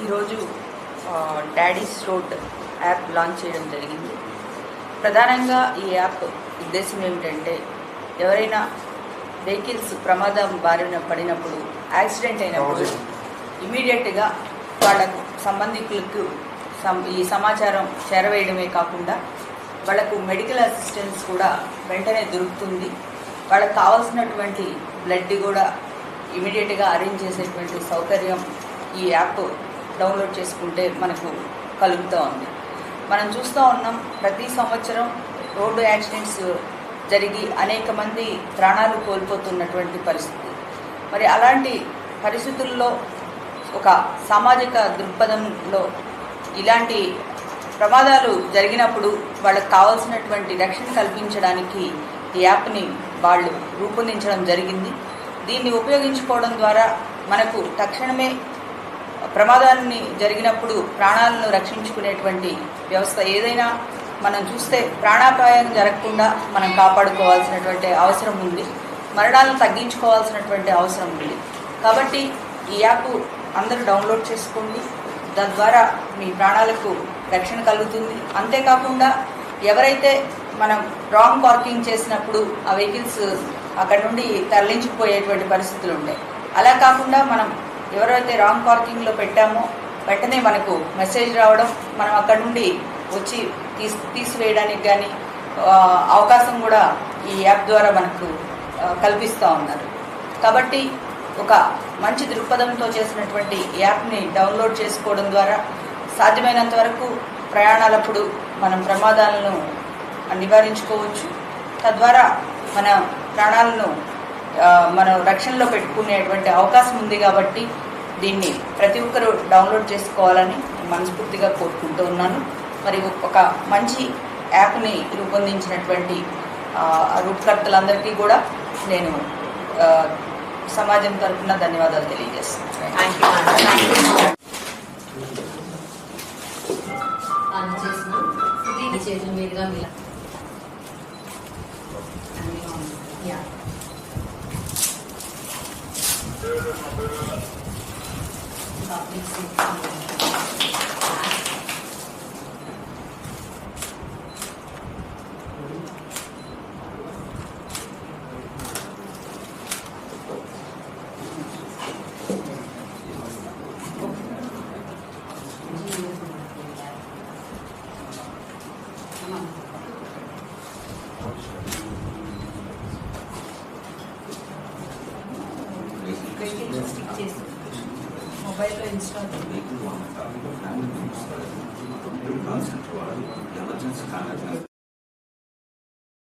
ఈరోజు daddy's road app launch చేయడం జరిగింది. ప్రధానంగా ఈ యాప్ ఉద్దేశం ఏమిటంటే, ఎవరైనా వెహికల్స్ ప్రమాదం బారిన పడినప్పుడు, యాక్సిడెంట్ అయినప్పుడు ఇమీడియట్గా వాళ్ళకు సంబంధికులకు ఈ సమాచారం చేరవేయడమే కాకుండా వాళ్ళకు మెడికల్ అసిస్టెన్స్ కూడా వెంటనే దొరుకుతుంది. వాళ్ళకు కావాల్సినటువంటి బ్లడ్ కూడా ఇమీడియట్గా అరేంజ్ చేసేటువంటి సౌకర్యం ఈ యాప్ డౌన్లోడ్ చేసుకుంటే మనకు కలుగుతూ ఉంది. మనం చూస్తూ ఉన్నాం, ప్రతి సంవత్సరం రోడ్డు యాక్సిడెంట్స్ జరిగి అనేక మంది ప్రాణాలు కోల్పోతున్నటువంటి పరిస్థితి. మరి అలాంటి పరిస్థితుల్లో ఒక సామాజిక దృక్పథంలో ఇలాంటి ప్రమాదాలు జరిగినప్పుడు వాళ్ళకు కావాల్సినటువంటి రక్షణ కల్పించడానికి ఈ యాప్ని వాళ్ళు రూపొందించడం జరిగింది. దీన్ని ఉపయోగించుకోవడం ద్వారా మనకు తక్షణమే ప్రమాదాన్ని జరిగినప్పుడు ప్రాణాలను రక్షించుకునేటువంటి వ్యవస్థ ఏదైనా మనం చూస్తే ప్రాణాపాయం జరగకుండా మనం కాపాడుకోవాల్సినటువంటి అవసరం ఉంది, మరణాలను తగ్గించుకోవాల్సినటువంటి అవసరం ఉంది. కాబట్టి ఈ యాప్ అందరూ డౌన్లోడ్ చేసుకోండి. దాని ద్వారా మీ ప్రాణాలకు రక్షణ కలుగుతుంది. అంతేకాకుండా ఎవరైతే మనం రాంగ్ పార్కింగ్ చేసినప్పుడు ఆ వెహికల్స్ అక్కడ నుండి తరలించిపోయేటువంటి పరిస్థితులు ఉంటాయి. అలా కాకుండా మనం ఎవరైతే రాంగ్ పార్కింగ్లో పెట్టామో వెంటనే మనకు మెసేజ్ రావడం, మనం అక్కడ నుండి వచ్చి తీసివేయడానికి కానీ అవకాశం కూడా ఈ యాప్ ద్వారా మనకు కల్పిస్తూ ఉన్నారు. కాబట్టి ఒక మంచి దృక్పథంతో చేసినటువంటి యాప్ని డౌన్లోడ్ చేసుకోవడం ద్వారా సాధ్యమైనంత వరకు ప్రయాణాలప్పుడు మనం ప్రమాదాలను నివారించుకోవచ్చు. తద్వారా మన ప్రాణాలను మనం రక్షణలో పెట్టుకునేటువంటి అవకాశం ఉంది. కాబట్టి దీన్ని ప్రతి ఒక్కరూ డౌన్లోడ్ చేసుకోవాలని మనస్ఫూర్తిగా కోరుకుంటూ ఉన్నాను. మరి ఒక మంచి యాప్ని రూపొందించినటువంటి రూపకర్తలందరికీ కూడా నేను సమాజం తరఫున ధన్యవాదాలు తెలియజేస్తున్నాను. మొబైల్లో ఇన్స్టాల్